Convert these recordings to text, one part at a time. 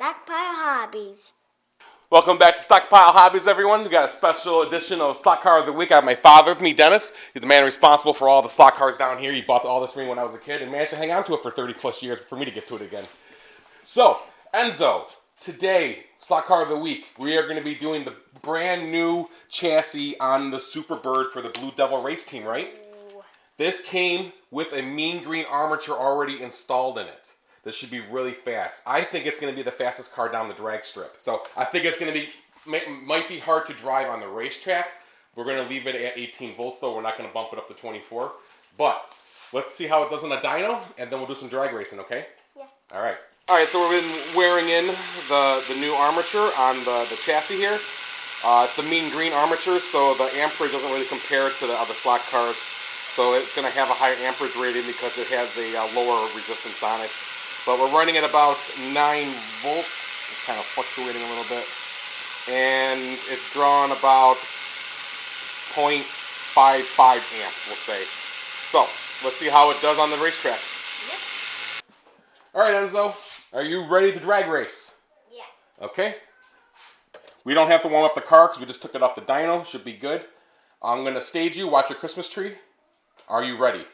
Stockpile Hobbies. Welcome back to Stockpile Hobbies, everyone. We got a special edition of Stock Car of the Week. I have my father with me, Dennis. He's the man responsible for all the stock cars down here. He bought all this for me when I was a kid and managed to hang on to it for 30 plus years for me to get to it again. So, Enzo, today, Stock Car of the Week, we are going to be doing the brand new chassis on the Superbird for the Blue Devil race team, right? Ooh. This came with a mean green armature already installed in it. This should be really fast. I think it's going to be the fastest car down the drag strip. So I think it's going to be, might be hard to drive on the racetrack. We're going to leave it at 18 volts though. We're not going to bump it up to 24. But let's see how it does on the dyno, and then we'll do some drag racing, okay? Yeah. All right. All right, so we've been wearing in the new armature on the chassis here. It's the mean green armature, so the amperage doesn't really compare to the other slot cars. So it's going to have a higher amperage rating because it has a lower resistance on it. But we're running at about 9 volts. It's kind of fluctuating a little bit. And it's drawn about 0.55 amps, we'll say. So, let's see how it does on the racetracks. Yep. All right, Enzo, are you ready to drag race? Yes. Okay. We don't have to warm up the car because we just took it off the dyno. Should be good. I'm going to stage you, watch your Christmas tree. Are you ready?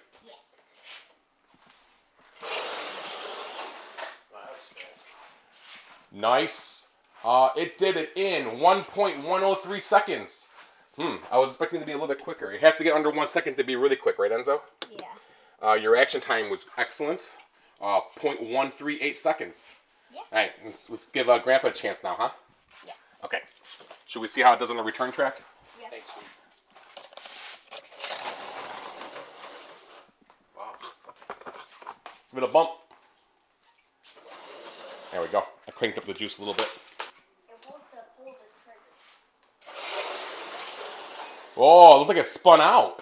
Nice. It did it in 1.103 seconds. I was expecting it to be a little bit quicker. It has to get under 1 second to be really quick, right, Enzo? Yeah. Your action time was excellent. 0.138 seconds. Yeah. All right, let's give Grandpa a chance now, huh? Yeah. Okay. Should we see how it does on the return track? Yeah. Thanks. Wow. Give it a bump. There we go. I cranked up the juice a little bit. Oh, it looks like it spun out.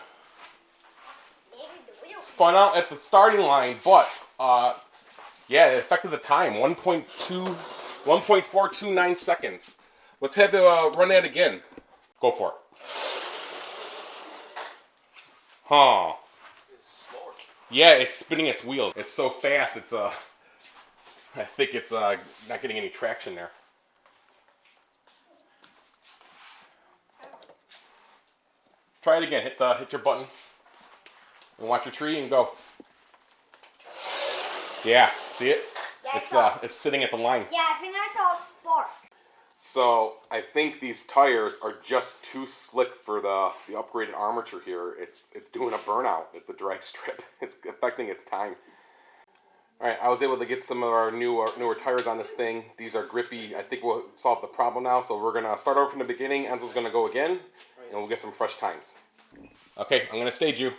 Spun out at the starting line, but yeah, it affected the time. 1.429 seconds. Let's have to run that again. Go for it. Huh. Yeah, it's spinning its wheels. It's so fast. It's I think it's not getting any traction there. Try it again. Hit your button and watch your tree and go. Yeah, see it? Yeah, it's sitting at the line. Yeah, I think I saw a spark. So I think these tires are just too slick for the upgraded armature here. It's doing a burnout at the drag strip. It's affecting its time. All right, I was able to get some of our newer tires on this thing. These are grippy. I think we'll solve the problem now. So we're gonna start over from the beginning. Enzo's gonna go again, and we'll get some fresh times. Okay, I'm gonna stage you.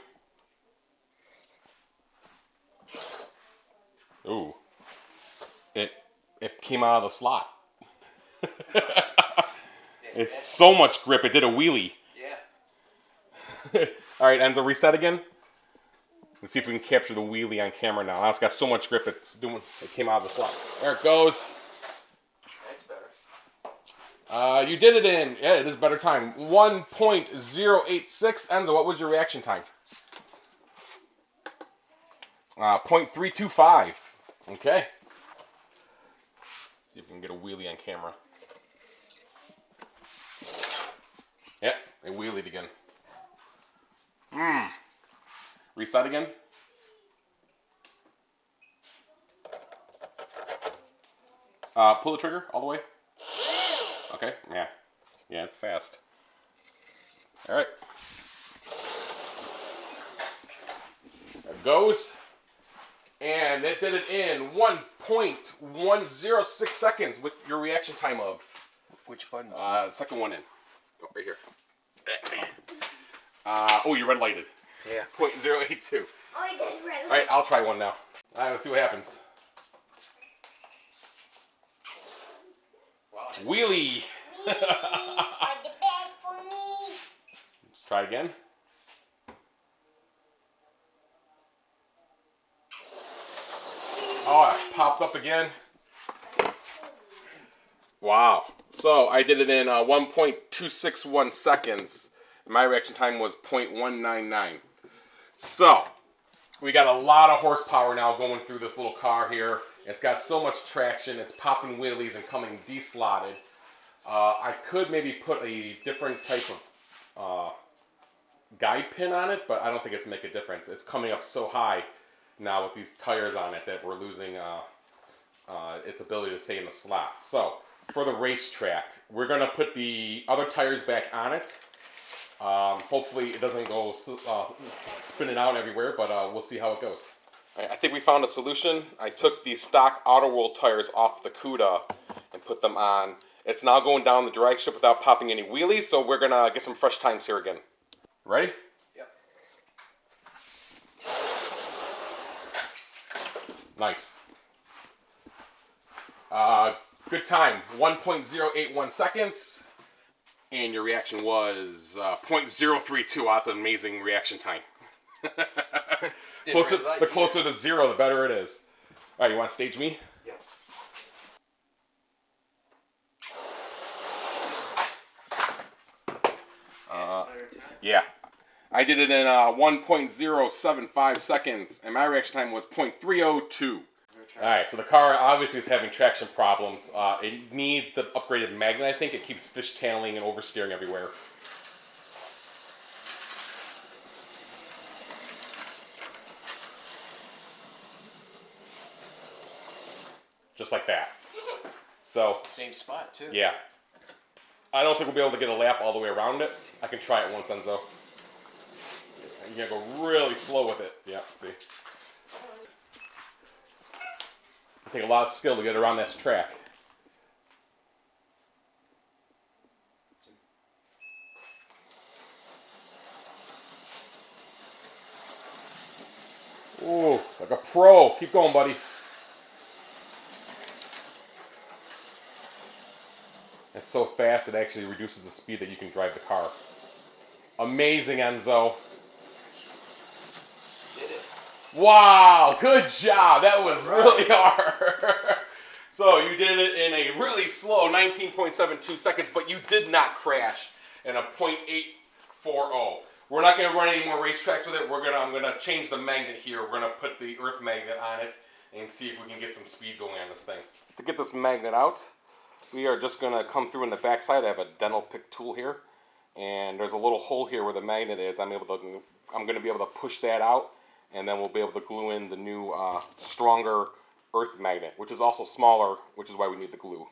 Ooh, it came out of the slot. It's so much grip. It did a wheelie. Yeah. All right, Enzo, reset again. Let's see if we can capture the wheelie on camera now. Now it's got so much grip, it came out of the slot. There it goes. That's better. You did it in, yeah, it is better time. 1.086. Enzo, what was your reaction time? 0.325. Okay. See if we can get a wheelie on camera. Yep, it wheelied again. Reset again. Pull the trigger all the way. Okay, yeah. Yeah, it's fast. All right. There it goes. And it did it in 1.106 seconds with your reaction time of. Which buttons? The second one in. Oh, right here. Oh, you red lighted. Yeah. 0.082. Oh, I did really. All right, I'll try one now. All right, let's see what happens. Wow. Wheelie. On the bed for me. Let's try it again. Oh, it popped up again. Wow. So I did it in 1.261 seconds. And my reaction time was 0.199. So we got a lot of horsepower now going through this little car here. It's got so much traction. It's popping wheelies and coming deslotted. I could maybe put a different type of guide pin on it, but I don't think it's going to make a difference. It's coming up so high now with these tires on it that we're losing its ability to stay in the slot. So for the racetrack, we're going to put the other tires back on it. Hopefully it doesn't go spinning out everywhere, but we'll see how it goes. I think we found a solution. I took the stock Auto World tires off the CUDA and put them on. It's now going down the drag strip without popping any wheelies, so we're going to get some fresh times here again. Ready? Yep. Nice. Good time, 1.081 seconds. And your reaction was 0.032. Wow, that's an amazing reaction time. The closer to 0, the better it is. All right, you want to stage me? Yep. Yeah. I did it in 1.075 seconds, and my reaction time was 0.302. Alright, so the car obviously is having traction problems. It needs the upgraded magnet, I think. It keeps fishtailing and oversteering everywhere. Just like that. So, Same spot, too. yeah. I don't think we'll be able to get a lap all the way around it. I can try it once, Enzo. You're going to go really slow with it. Yeah, see. It takes a lot of skill to get around this track. Ooh, like a pro. Keep going, buddy. It's so fast it actually reduces the speed that you can drive the car. Amazing, Enzo. Did it. Wow, good job. That was really hard. So you did it in a really slow 19.72 seconds, but you did not crash in a 0.840. We're not going to run any more racetracks with it. I'm going to change the magnet here. We're going to put the earth magnet on it and see if we can get some speed going on this thing. To get this magnet out, we are just going to come through in the backside. I have a dental pick tool here, and there's a little hole here where the magnet is. I'm going to be able to push that out, and then we'll be able to glue in the new stronger earth magnet, which is also smaller, which is why we need the glue.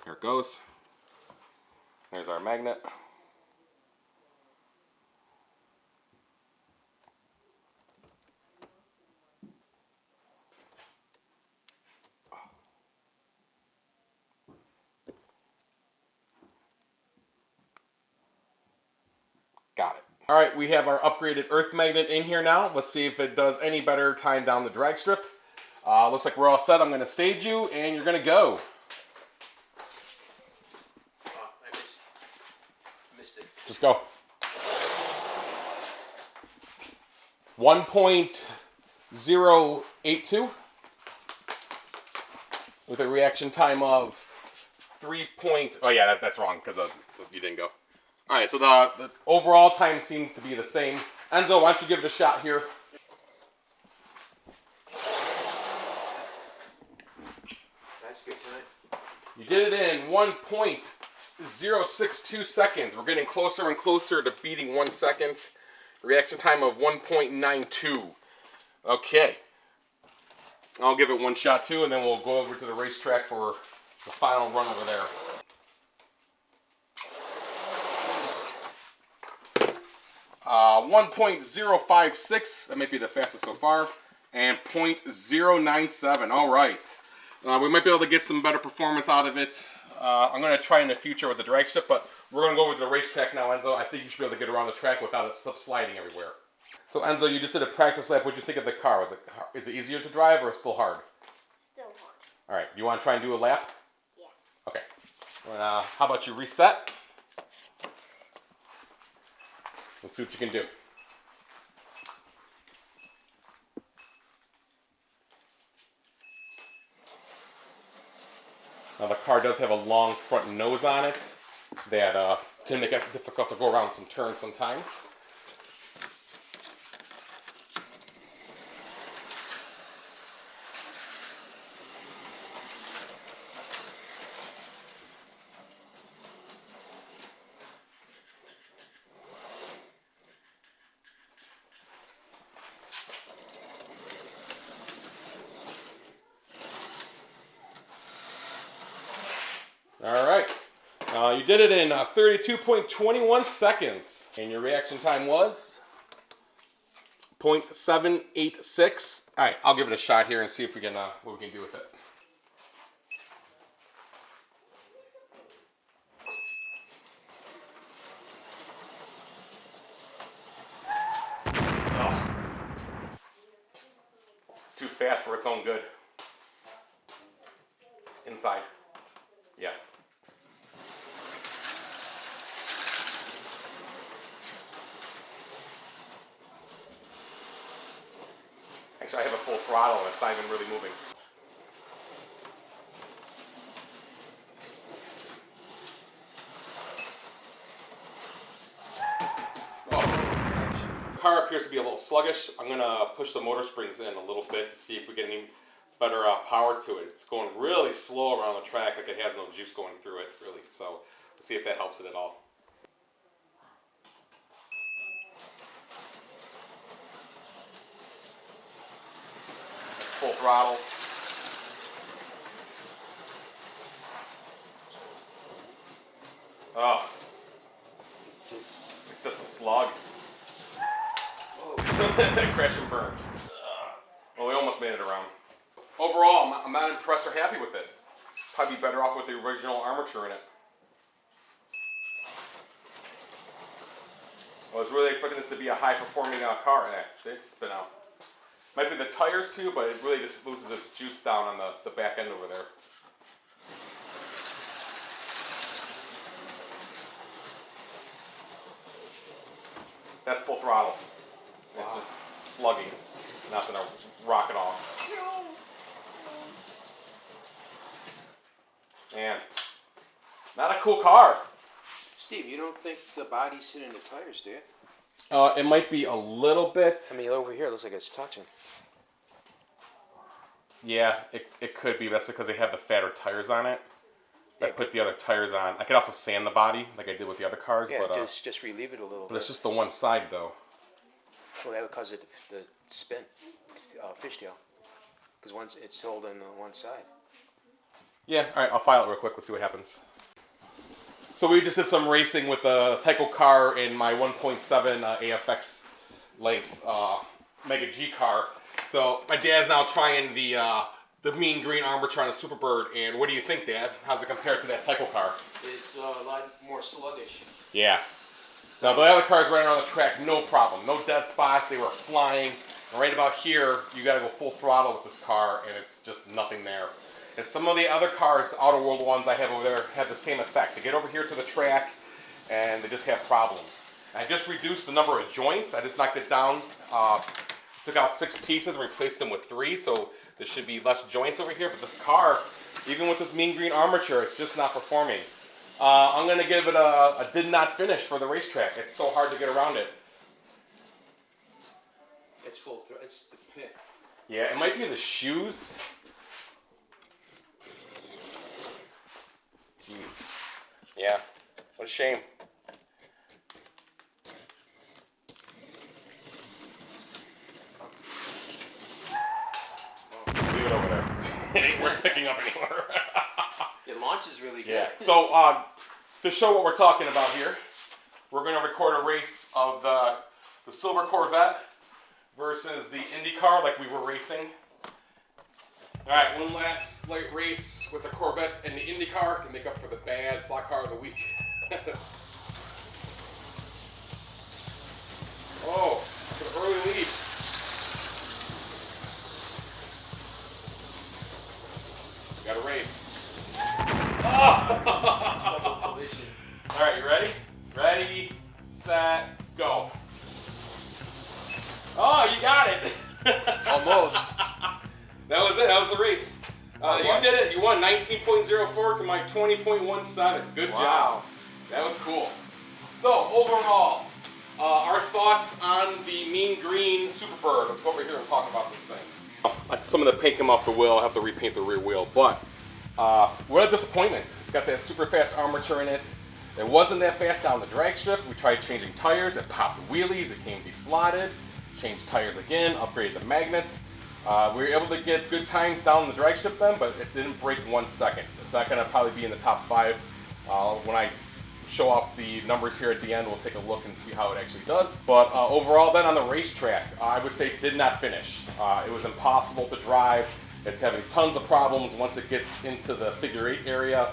Here it goes. There's our magnet. Got it. All right, we have our upgraded earth magnet in here now. Let's see if it does any better time down the drag strip. Looks like we're all set. I'm going to stage you, and you're going to go. Oh, I missed it. Just go. 1.082 with a reaction time of 3. Oh yeah, that's wrong because you didn't go. All right, so the overall time seems to be the same. Enzo, why don't you give it a shot here? That's good time. You did it in 1.062 seconds. We're getting closer and closer to beating 1 second. Reaction time of 1.92. Okay. I'll give it one shot too, and then we'll go over to the racetrack for the final run over there. 1.056, that might be the fastest so far, and 0.097. All right. We might be able to get some better performance out of it. I'm going to try in the future with the drag strip, but we're going to go over to the racetrack now, Enzo. I think you should be able to get around the track without it sliding everywhere. So, Enzo, you just did a practice lap. What did you think of the car? Is it easier to drive or still hard? Still hard. All right. You want to try and do a lap? Yeah. Okay. How about you reset? Let's see what you can do. Now the car does have a long front nose on it that can make it difficult to go around some turns sometimes. All right. You did it in 32.21 seconds. And your reaction time was 0.786. All right, I'll give it a shot here and see if we can what we can do with it. Oh. It's too fast for its own good. Inside. Yeah. Actually, I have a full throttle and it's not even really moving. Oh. The car appears to be a little sluggish. I'm going to push the motor springs in a little bit to see if we get any better power to it. It's going really slow around the track, like it has no juice going through it, really. So we'll see if that helps it at all. Full throttle. Oh, it's just a slug. Crash and burn. Well, we almost made it around. Overall, I'm not impressed or happy with it. Probably be better off with the original armature in it. I was really expecting this to be a high-performing car, and it's been out. Might be the tires too, but it really just loses its juice down on the back end over there. That's full throttle. Wow. It's just slugging. Nothing to rock it off. Man, not a cool car. Steve, you don't think the body's hitting the tires, do you? It might be a little bit. I mean, over here it looks like it's touching. Yeah, it could be. That's because they have the fatter tires on it. I put the other tires on. I could also sand the body like I did with the other cars. Yeah, but, just relieve it a little bit. But it's just the one side, though. Well, that would cause it the spin, fishtail. Because it's holding on one side. Yeah, all right, I'll file it real quick. Let's see what happens. So we just did some racing with the Tyco car in my 1.7 AFX length Mega G car. So my dad's now trying the mean green armature on the Superbird. And what do you think, Dad? How's it compared to that Tyco car? It's a lot more sluggish. Yeah. Now the other cars running around the track, no problem. No dead spots. They were flying. And right about here, you got to go full throttle with this car, and it's just nothing there. And some of the other cars, Outer World ones I have over there, have the same effect. They get over here to the track, and they just have problems. I just reduced the number of joints. I just knocked it down, took out 6 pieces and replaced them with 3, so there should be less joints over here. But this car, even with this mean green armature, it's just not performing. I'm going to give it a did not finish for the racetrack. It's so hard to get around it. It's full throw. It's the pit. Yeah, it might be the shoes. Jeez. Yeah, what a shame. Leave it over there. It ain't worth picking up anymore. It launches really good. Yeah. So to show what we're talking about here, we're going to record a race of the silver Corvette versus the Indy car like we were racing. All right, one last race with the Corvette and the Indy car to make up for the bad slot car of the week. Oh, an early lead. Got a race. Oh! All right, you ready? Ready, set, go. Oh, you got it. Almost. That was it. That was the race. You did it. You won 19.04 to my 20.17. Good job. That was cool. So overall, our thoughts on the mean green Superbird. Let's go over here and talk about this thing. Some of the paint came off the wheel. I'll have to repaint the rear wheel. But what a disappointment. It's got that super fast armature in it. It wasn't that fast down the drag strip. We tried changing tires. It popped wheelies. It came deslotted. Changed tires again. Upgraded the magnets. We were able to get good times down the drag strip then, but it didn't break 1 second. It's not going to probably be in the top 5. When I show off the numbers here at the end, we'll take a look and see how it actually does. But overall then on the racetrack, I would say did not finish. It was impossible to drive. It's having tons of problems once it gets into the figure 8 area.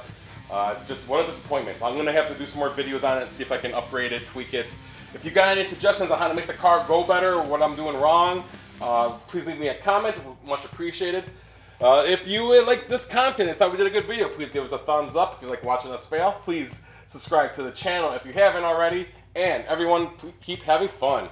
It's just what a disappointment. I'm going to have to do some more videos on it and see if I can upgrade it, tweak it. If you got any suggestions on how to make the car go better or what I'm doing wrong, please leave me a comment. Much appreciated. If you like this content and thought we did a good video, please give us a thumbs up. If you like watching us fail, please subscribe to the channel if you haven't already. And everyone, keep having fun.